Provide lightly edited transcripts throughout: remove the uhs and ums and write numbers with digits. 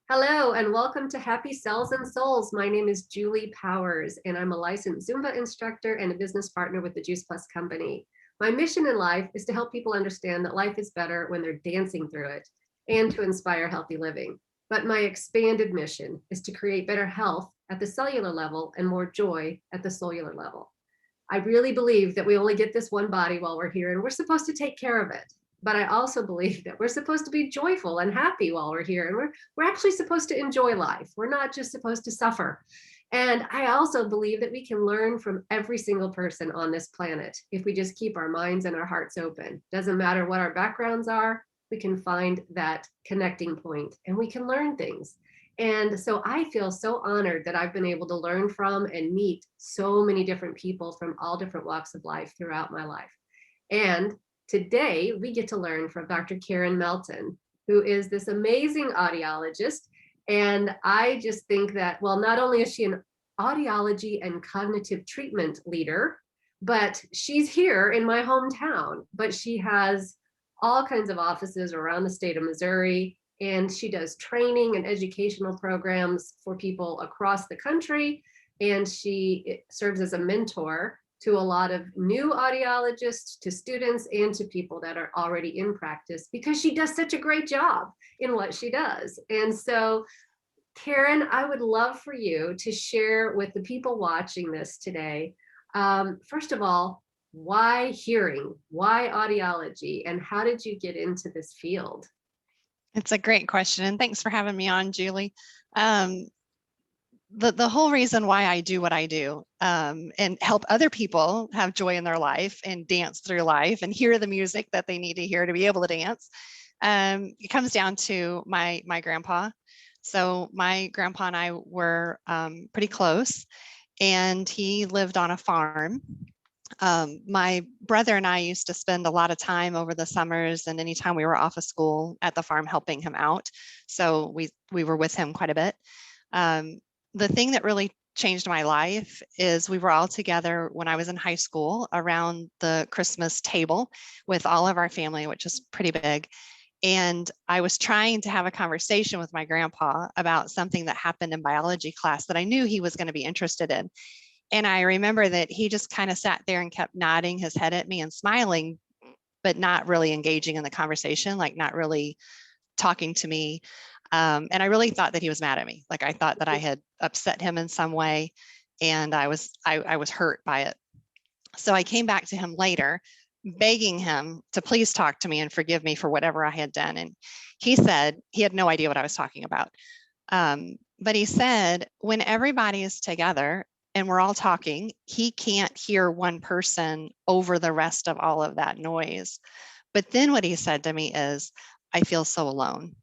Hello and welcome to Happy Cells and Souls. My name is Julie Powers and I'm a licensed Zumba instructor and a business partner with the Juice Plus company. My mission in life is to help people understand that life is better when they're dancing through it and to inspire healthy living. But my expanded mission is to create better health at the cellular level and more joy at the cellular level. I really believe that we only get this one body while we're here and we're supposed to take care of it. But I also believe that we're supposed to be joyful and happy while we're here. And we're actually supposed to enjoy life. We're not just supposed to suffer. And I also believe that we can learn from every single person on this planet if we just keep our minds and our hearts open. Doesn't matter what our backgrounds are, we can find that connecting point and we can learn things. And so I feel so honored that I've been able to learn from and meet so many different people from all different walks of life throughout my life. And today we get to learn from Dr. Karen Melton, who is this amazing audiologist. And I just think that, well, not only is she an audiology and cognitive treatment leader, but she's here in my hometown, but she has all kinds of offices around the state of Missouri, and she does training and educational programs for people across the country. And she serves as a mentor to a lot of new audiologists, to students, and to people that are already in practice because she does such a great job in what she does. And so, Karen, I would love for you to share with the people watching this today, first of all, why hearing, why audiology, and how did you get into this field? It's a great question, and thanks for having me on, Julie. The whole reason why I do what I do and help other people have joy in their life and dance through life and hear the music that they need to hear to be able to dance, it comes down to my grandpa. So my grandpa and I were pretty close, and he lived on a farm. My brother and I used to spend a lot of time over the summers and anytime we were off of school at the farm helping him out. So we were with him quite a bit. The thing that really changed my life is we were all together when I was in high school around the Christmas table with all of our family, which is pretty big. And I was trying to have a conversation with my grandpa about something that happened in biology class that I knew he was going to be interested in. And I remember that he just kind of sat there and kept nodding his head at me and smiling, but not really engaging in the conversation, like not really talking to me. And I really thought that he was mad at me. Like I thought that I had upset him in some way, and I was hurt by it. So I came back to him later, begging him to please talk to me and forgive me for whatever I had done. And he said he had no idea what I was talking about. But he said, when everybody is together and we're all talking, he can't hear one person over the rest of all of that noise. But then what he said to me is, I feel so alone.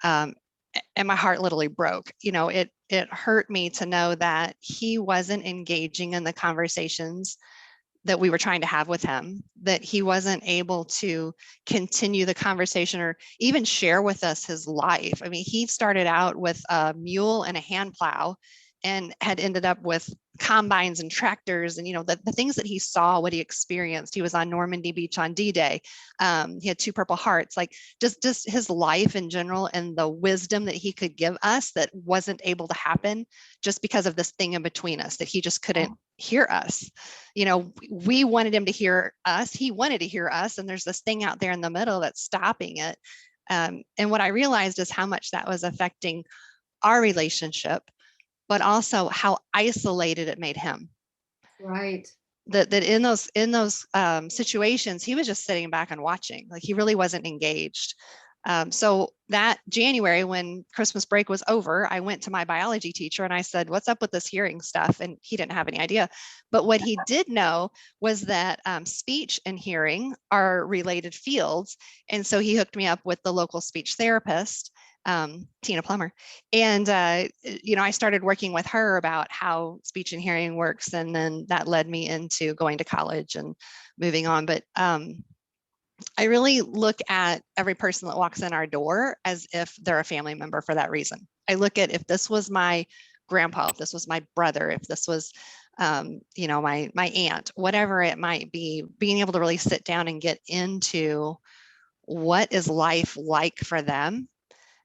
And my heart literally broke. You know, it hurt me to know that he wasn't engaging in the conversations that we were trying to have with him, that he wasn't able to continue the conversation or even share with us his life. I mean, he started out with a mule and a hand plow and had ended up with combines and tractors and, you know, the things that he saw, what he experienced. He was on Normandy Beach on D-Day. He had 2 Purple Hearts, like just his life in general and the wisdom that he could give us that wasn't able to happen just because of this thing in between us, that he just couldn't hear us. You know, we wanted him to hear us. He wanted to hear us. And there's this thing out there in the middle that's stopping it. And what I realized is how much that was affecting our relationship, but also how isolated it made him. Right. That in those situations, he was just sitting back and watching, like he really wasn't engaged. So that January, when Christmas break was over, I went to my biology teacher and I said, what's up with this hearing stuff? And he didn't have any idea. But what he did know was that speech and hearing are related fields. And so he hooked me up with the local speech therapist, Tina Plummer. And, you know, I started working with her about how speech and hearing works. And then that led me into going to college and moving on. But I really look at every person that walks in our door as if they're a family member for that reason. I look at, if this was my grandpa, if this was my brother, if this was, you know, my aunt, whatever it might be, being able to really sit down and get into what is life like for them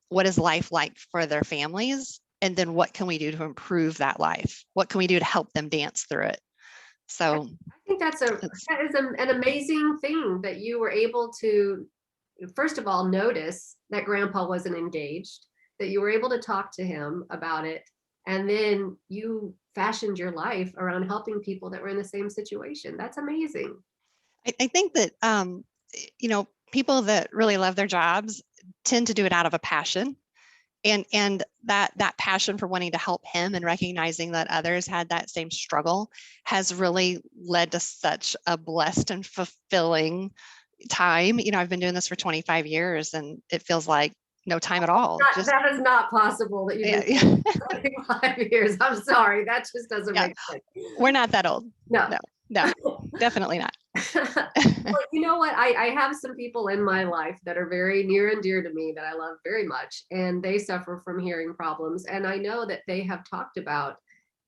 what is life like for their families? And then what can we do to improve that life? What can we do to help them dance through it? So I think that is an amazing thing that you were able to, first of all, notice that grandpa wasn't engaged, that you were able to talk to him about it, and then you fashioned your life around helping people that were in the same situation. That's amazing. I think that, people that really love their jobs tend to do it out of a passion. And that passion for wanting to help him and recognizing that others had that same struggle has really led to such a blessed and fulfilling time. I've been doing this for 25 years and it feels like no time at all. That is not possible that you've been Yeah, 25 years. I'm sorry. That just doesn't yeah. make sense. We're not that old. No. No, definitely not. Well, you know what? I have some people in my life that are very near and dear to me that I love very much, and they suffer from hearing problems. And I know that they have talked about,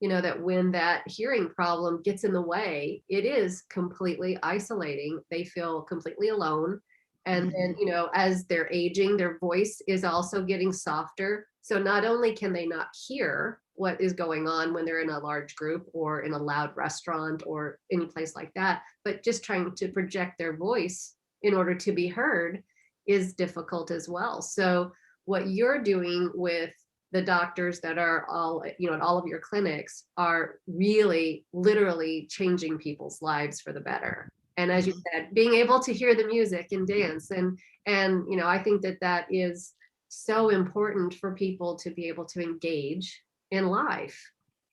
that when that hearing problem gets in the way, it is completely isolating. They feel completely alone. And then, as they're aging, their voice is also getting softer. So not only can they not hear what is going on when they're in a large group or in a loud restaurant or any place like that, but just trying to project their voice in order to be heard is difficult as well. So what you're doing with the doctors that are all, at all of your clinics are really literally changing people's lives for the better. And as you said, being able to hear the music and dance and I think that is so important for people to be able to engage in life.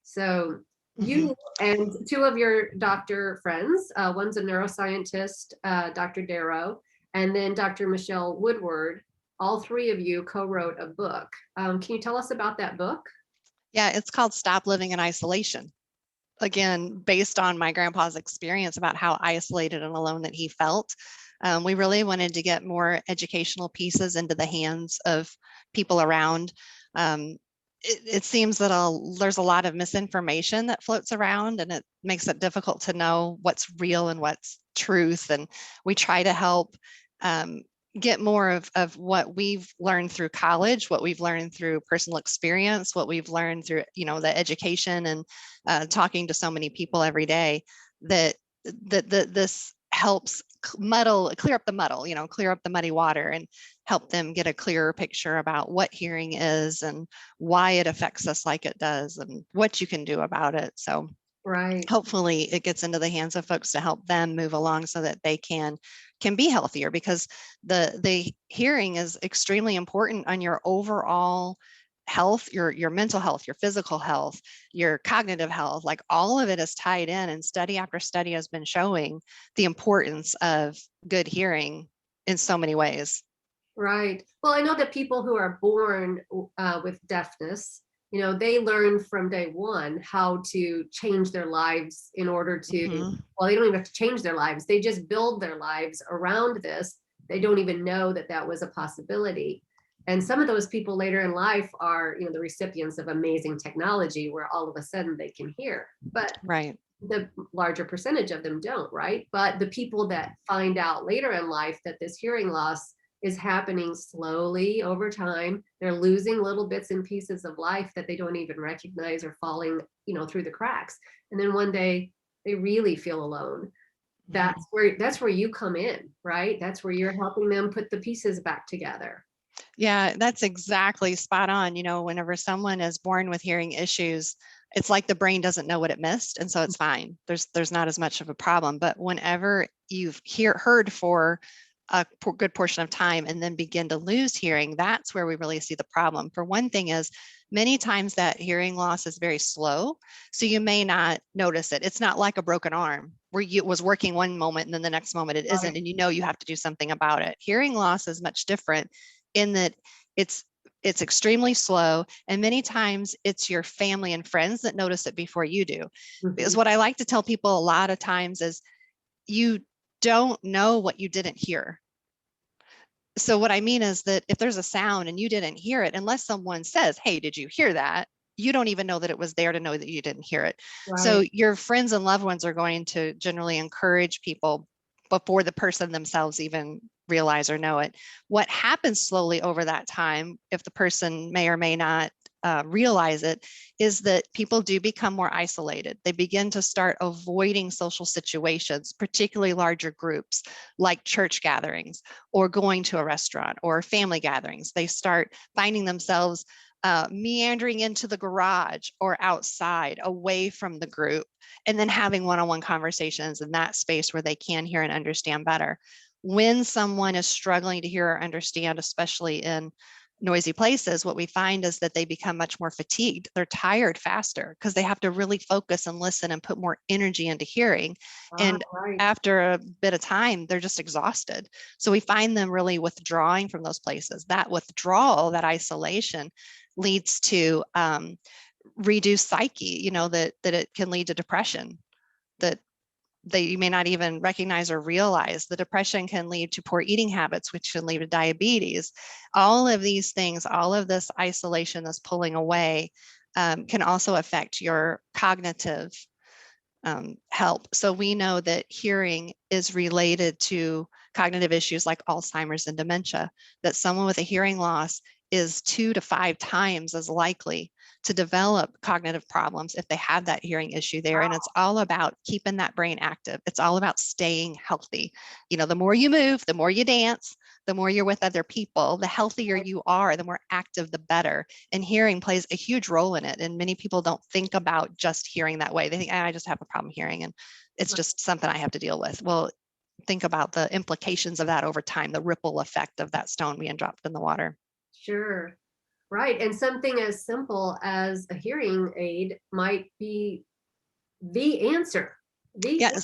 So you and two of your doctor friends, one's a neuroscientist, Dr. Darrow, and then Dr. Michell Woodward, all three of you co-wrote a book. Can you tell us about that book? Yeah, it's called Stop Living in Isolation. Again, based on my grandpa's experience about how isolated and alone that he felt. We really wanted to get more educational pieces into the hands of people around. It seems that there's a lot of misinformation that floats around, and it makes it difficult to know what's real and what's truth. And we try to help get more of what we've learned through college, what we've learned through personal experience, what we've learned through, the education and talking to so many people every day, that this helps clear up the muddy water and help them get a clearer picture about what hearing is and why it affects us like it does and what you can do about it. So right. Hopefully it gets into the hands of folks to help them move along so that they can be healthier, because the hearing is extremely important on your overall health, your mental health, your physical health, your cognitive health. Like, all of it is tied in, and study after study has been showing the importance of good hearing in so many ways. Right. Well, I know that people who are born with deafness, they learn from day one how to change their lives in order to, well, they don't even have to change their lives. They just build their lives around this. They don't even know that was a possibility. And some of those people later in life are, the recipients of amazing technology where all of a sudden they can hear. But right. The larger percentage of them don't, right? But the people that find out later in life that this hearing loss is happening slowly over time, they're losing little bits and pieces of life that they don't even recognize or falling, through the cracks. And then one day they really feel alone. That's where you come in, right? That's where you're helping them put the pieces back together. Yeah, that's exactly spot on. Whenever someone is born with hearing issues, it's like the brain doesn't know what it missed, and so it's fine. There's not as much of a problem. But whenever you've heard for a good portion of time and then begin to lose hearing, that's where we really see the problem. For one thing is, many times that hearing loss is very slow, so you may not notice it. It's not like a broken arm where it was working one moment and then the next moment it isn't, and you have to do something about it. Hearing loss is much different in that it's extremely slow, and many times it's your family and friends that notice it before you do. Because what I like to tell people a lot of times is, you don't know what you didn't hear. So what I mean is that if there's a sound and you didn't hear it, unless someone says, "Hey, did you hear that?" you don't even know that it was there to know that you didn't hear it. Right. So your friends and loved ones are going to generally encourage people before the person themselves even realize or know it. What happens slowly over that time, if the person may or may not realize it, is that people do become more isolated. They begin to start avoiding social situations, particularly larger groups like church gatherings or going to a restaurant or family gatherings. They start finding themselves meandering into the garage or outside away from the group, and then having one-on-one conversations in that space where they can hear and understand better. When someone is struggling to hear or understand, especially in noisy places, what we find is that they become much more fatigued. They're tired faster because they have to really focus and listen and put more energy into hearing. And Right. after a bit of time, they're just exhausted. So we find them really withdrawing from those places. That withdrawal, that isolation, leads to reduced psyche, that it can lead to depression, that you may not even recognize or realize. The depression can lead to poor eating habits, which can lead to diabetes. All of these things, all of this isolation, this pulling away, can also affect your cognitive help. So we know that hearing is related to cognitive issues like Alzheimer's and dementia, that someone with a hearing loss is 2 to 5 times as likely to develop cognitive problems if they have that hearing issue there. And it's all about keeping that brain active. It's all about staying healthy. The more you move, the more you dance, the more you're with other people, the healthier you are, the more active, the better. And hearing plays a huge role in it. And many people don't think about just hearing that way. They think, I just have a problem hearing and it's just something I have to deal with. Well, think about the implications of that over time, the ripple effect of that stone being dropped in the water. Sure. Right. And something as simple as a hearing aid might be the answer. Yeah.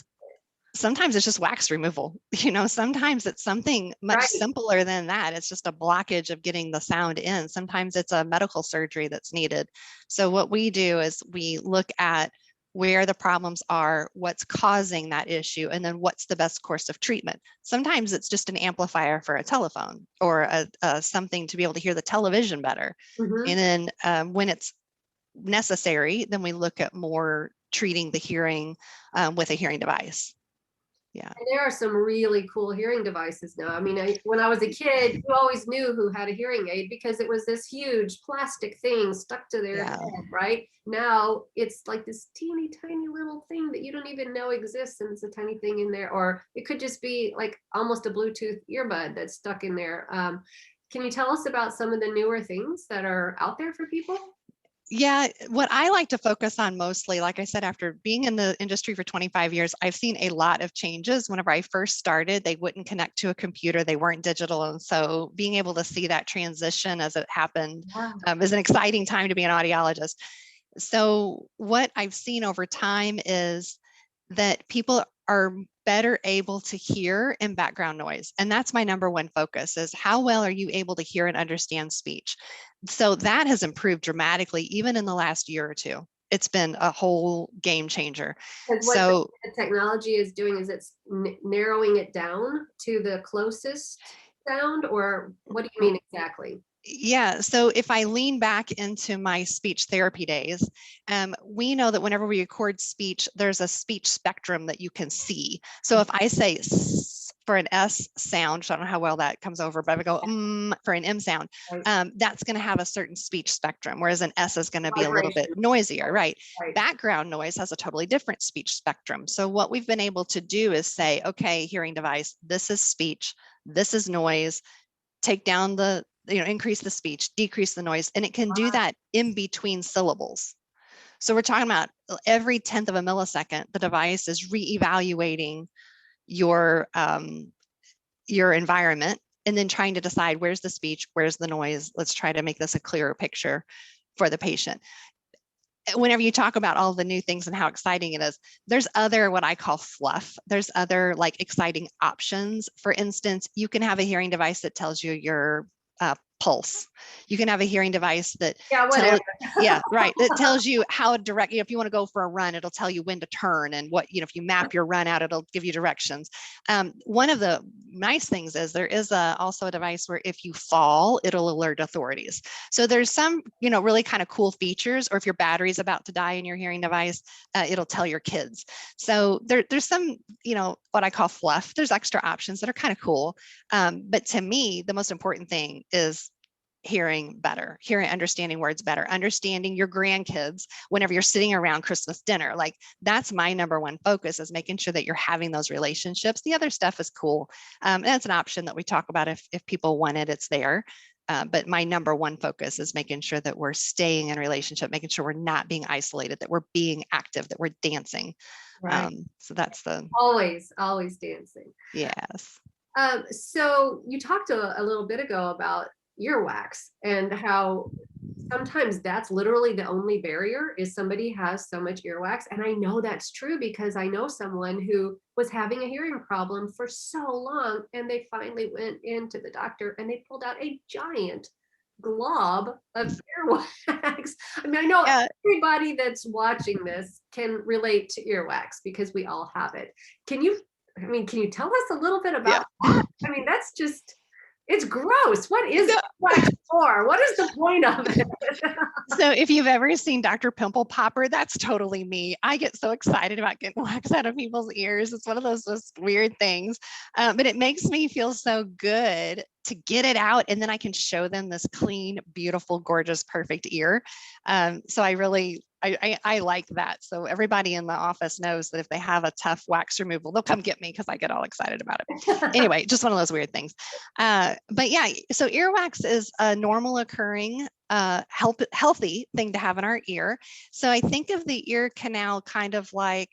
Sometimes it's just wax removal. Sometimes it's something much Right. simpler than that. It's just a blockage of getting the sound in. Sometimes it's a medical surgery that's needed. So what we do is we look at where the problems are, what's causing that issue, and then what's the best course of treatment. Sometimes it's just an amplifier for a telephone or something to be able to hear the television better. Mhm. And then when it's necessary, then we look at more treating the hearing with a hearing device. Yeah. And there are some really cool hearing devices now. I mean, when I was a kid, you always knew who had a hearing aid because it was this huge plastic thing stuck to their head, right? Now it's like this teeny tiny little thing that you don't even know exists, and it's a tiny thing in there. Or it could just be like almost a Bluetooth earbud that's stuck in there. Can you tell us about some of the newer things that are out there for people? Yeah, what I like to focus on mostly, like I said, after being in the industry for 25 years, I've seen a lot of changes. Whenever I first started, they wouldn't connect to a computer, they weren't digital. And so being able to see that transition as it happened is an exciting time to be an audiologist. So what I've seen over time is that people are better able to hear in background noise. And that's my number one focus, is how well are you able to hear and understand speech? So that has improved dramatically, even in the last year or two. It's been a whole game changer. Because what So the technology is doing is it's narrowing it down to the closest sound, or what do you mean exactly? yeah, so if I lean back into my speech therapy days, we know that whenever we record speech, there's a speech spectrum that you can see. So if I say for an S sound, so I don't know how well that comes over, but if I go for an M sound, that's going to have a certain speech spectrum, whereas an S is going to be a little bit noisier, right? Background noise has a totally different speech spectrum. So what we've been able to do is say, okay, hearing device, this is speech, this is noise, take down increase the speech, decrease the noise, and it can do that in between syllables. So we're talking about every 10th of a millisecond, the device is reevaluating your environment and then trying to decide where's the speech, where's the noise. Let's try to make this a clearer picture for the patient. Whenever you talk about all the new things and how exciting it is, there's other what I call fluff. There's other like exciting options. For instance, you can have a hearing device that tells you your pulse. You can have a hearing device that that tells you how direct, if you want to go for a run, it'll tell you when to turn, and what, if you map your run out, it'll give you directions. One of the nice things is there is also a device where if you fall, it'll alert authorities. So there's some, really kind of cool features, or if your battery's about to die in your hearing device, it'll tell your kids. So there's some, what I call fluff. There's extra options that are kind of cool. But to me, the most important thing is hearing better, understanding words better, understanding your grandkids whenever you're sitting around Christmas dinner. Like, that's my number one focus, is making sure that you're having those relationships. The other stuff is cool. That's an option that we talk about. If people want it, it's there. But my number one focus is making sure that we're staying in relationship, making sure we're not being isolated, that we're being active, that we're dancing. Right. So that's always dancing. Yes. So you talked a little bit ago about earwax and how sometimes that's literally the only barrier, is somebody has so much earwax. And I know that's true because I know someone who was having a hearing problem for so long, and they finally went into the doctor and they pulled out a giant glob of earwax. I mean, I know everybody that's watching this can relate to earwax because we all have it. Can you tell us a little bit about that? I mean, that's just, it's gross. What is wax for? What is the point of it? So if you've ever seen Dr. Pimple Popper, that's totally me. I get so excited about getting wax out of people's ears. It's one of those just weird things, but it makes me feel so good to get it out. And then I can show them this clean, beautiful, gorgeous, perfect ear. So I like that. So everybody in the office knows that if they have a tough wax removal, they'll come get me because I get all excited about it. Anyway, just one of those weird things. But yeah, so earwax is a normal occurring, healthy thing to have in our ear. So I think of the ear canal kind of like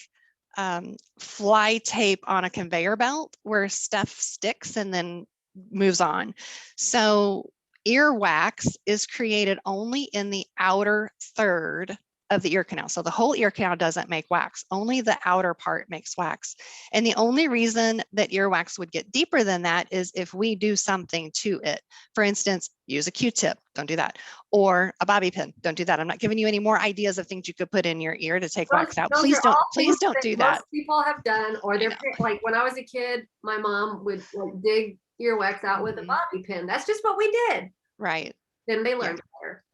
fly tape on a conveyor belt, where stuff sticks and then moves on. So earwax is created only in the outer third of the ear canal. So the whole ear canal doesn't make wax, only the outer part makes wax. And the only reason that earwax would get deeper than that is if we do something to it. For instance, use a Q-tip, don't do that. Or a bobby pin, don't do that. I'm not giving you any more ideas of things you could put in your ear to take wax out. Please don't do that. Most people have done, or they're like, when I was a kid, my mom would dig earwax out with a bobby pin. That's just what we did. Right. Then they learned better.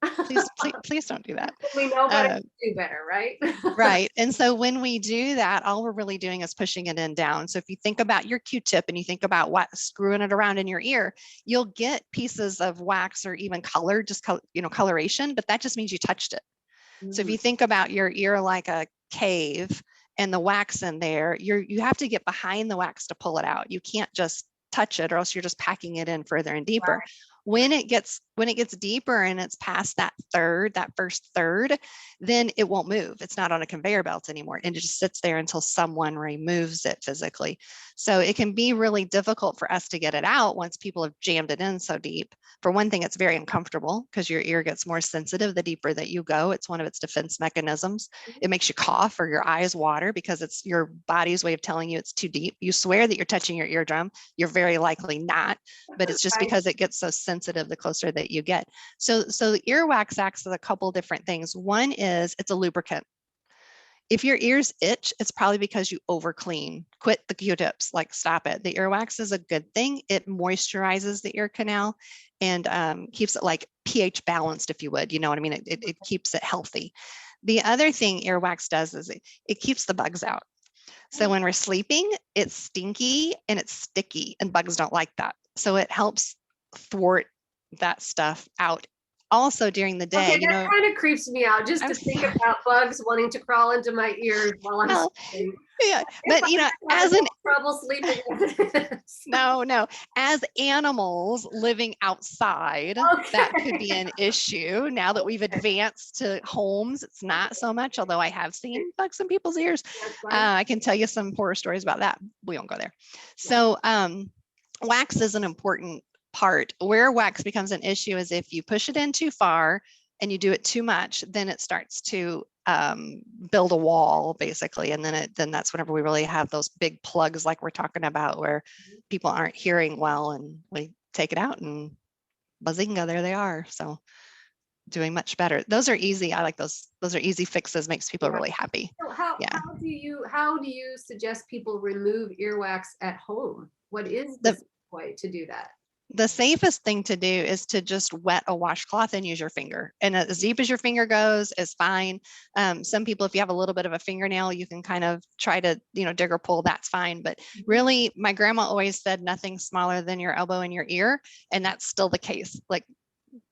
Please don't do that. We know better to do better, right? Right. And so when we do that, all we're really doing is pushing it in down. So if you think about your Q-tip and you think about screwing it around in your ear, you'll get pieces of wax or even color, coloration, but that just means you touched it. So if you think about your ear like a cave and the wax in there, you have to get behind the wax to pull it out. You can't just touch it, or else you're just packing it in further and deeper. Right. When it gets deeper and it's past that first third, then it won't move. It's not on a conveyor belt anymore, and it just sits there until someone removes it physically. So it can be really difficult for us to get it out once people have jammed it in so deep. For one thing, it's very uncomfortable because your ear gets more sensitive the deeper that you go. It's one of its defense mechanisms. It makes you cough or your eyes water because it's your body's way of telling you it's too deep. You swear that you're touching your eardrum. You're very likely not, but it's just because it gets so sensitive the closer that you get. So the earwax acts as a couple different things. One is it's a lubricant. If your ears itch, it's probably because you over clean. Quit the Q-tips, like stop it. The earwax is a good thing. It moisturizes the ear canal and keeps it like pH balanced, if you would. You know what I mean? It keeps it healthy. The other thing earwax does is it keeps the bugs out. So when we're sleeping, it's stinky and it's sticky, and bugs don't like that. So it helps thwart that stuff out. Also during the day, okay, that kind of creeps me out just to think about bugs wanting to crawl into my ears while I'm sleeping. Yeah, but as an trouble sleeping with this. No, as animals living outside, that could be an issue. Now that we've advanced to homes, it's not so much, although I have seen bugs in people's ears. I can tell you some horror stories about that. We won't go there. So wax is an important part. Where wax becomes an issue is if you push it in too far and you do it too much, then it starts to build a wall basically. And then that's whenever we really have those big plugs like we're talking about, where people aren't hearing well, and we take it out and bazinga, there they are. So doing much better. Those are easy. I like those. Those are easy fixes, makes people really happy. So how do you suggest people remove earwax at home? What is the way to do that? The safest thing to do is to just wet a washcloth and use your finger. And as deep as your finger goes is fine. Some people, if you have a little bit of a fingernail, you can kind of try to, dig or pull, that's fine. But really, my grandma always said nothing smaller than your elbow in your ear. And that's still the case. Like,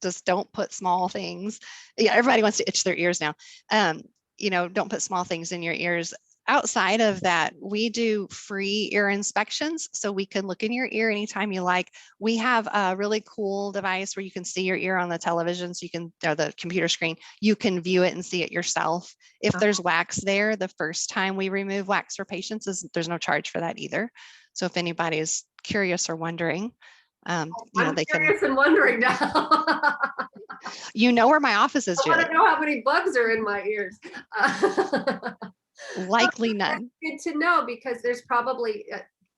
just don't put small things. Yeah, everybody wants to itch their ears now. Don't put small things in your ears. Outside of that, we do free ear inspections. So we can look in your ear anytime you like. We have a really cool device where you can see your ear on the television. So you can, or the computer screen, you can view it and see it yourself. If there's wax there, the first time we remove wax for patients, there's no charge for that either. So if anybody's curious or wondering, I'm they curious and wondering now. Where my office is, I Julie. want to know how many bugs are in my ears. Likely none. Good to know, because there's probably,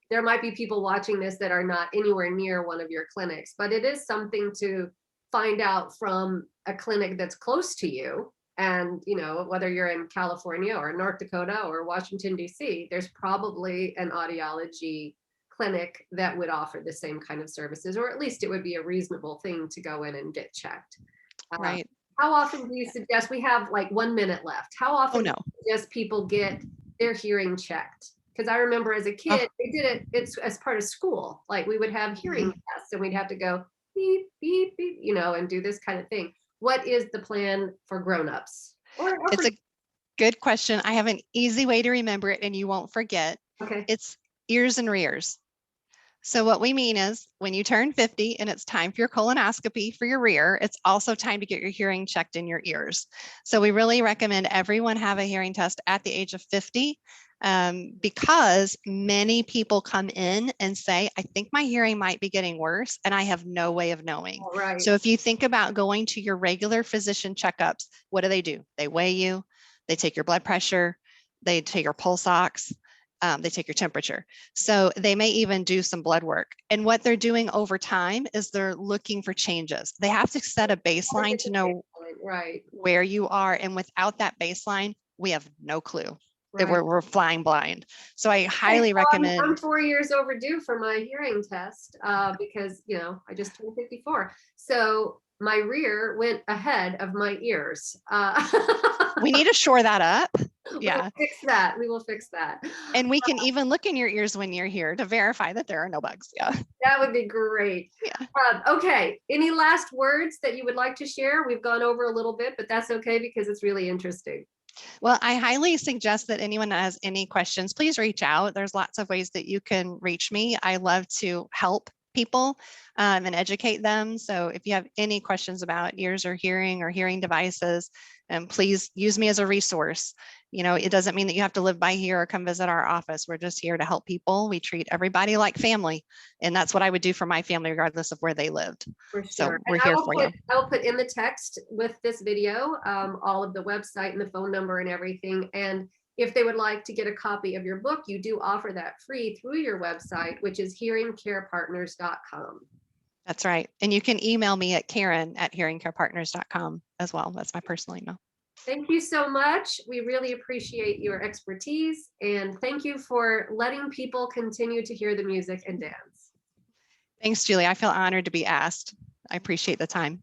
there might be people watching this that are not anywhere near one of your clinics, but it is something to find out from a clinic that's close to you. And, whether you're in California or North Dakota or Washington, D.C., there's probably an audiology clinic that would offer the same kind of services, or at least it would be a reasonable thing to go in and get checked. Right. How often do you suggest, we have like 1 minute left, how often do you suggest people get their hearing checked? Because I remember as a kid, they did it's as part of school. Like, we would have hearing tests and we'd have to go beep, beep, beep, and do this kind of thing. What is the plan for grownups? It's a good question. I have an easy way to remember it and you won't forget. Okay. It's ears and rears. So what we mean is when you turn 50 and it's time for your colonoscopy for your rear, it's also time to get your hearing checked in your ears. So we really recommend everyone have a hearing test at the age of 50 because many people come in and say, I think my hearing might be getting worse and I have no way of knowing. Right. So if you think about going to your regular physician checkups, what do? They weigh you, they take your blood pressure, they take your pulse ox. They take your temperature. So they may even do some blood work. And what they're doing over time is they're looking for changes. They have to set a baseline to know where you are. And without that baseline, we have no clue. That we're flying blind. So I highly recommend. I'm 4 years overdue for my hearing test because, I just turned 54. So my rear went ahead of my ears. We need to shore that up. Yeah. We will fix that. And we can even look in your ears when you're here to verify that there are no bugs. Yeah. That would be great. Yeah. Okay. Any last words that you would like to share? We've gone over a little bit, but that's okay because it's really interesting. Well, I highly suggest that anyone that has any questions, please reach out. There's lots of ways that you can reach me. I love to help people and educate them. So if you have any questions about ears or hearing devices, please use me as a resource. It doesn't mean that you have to live by here or come visit our office. We're just here to help people. We treat everybody like family. And that's what I would do for my family, regardless of where they lived. For sure. So we're here for you. I'll put in the text with this video, all of the website and the phone number and everything. And if they would like to get a copy of your book, you do offer that free through your website, which is hearingcarepartners.com. That's right. And you can email me at Karen@hearingcarepartners.com as well. That's my personal email. Thank you so much. We really appreciate your expertise. And thank you for letting people continue to hear the music and dance. Thanks, Julie. I feel honored to be asked. I appreciate the time.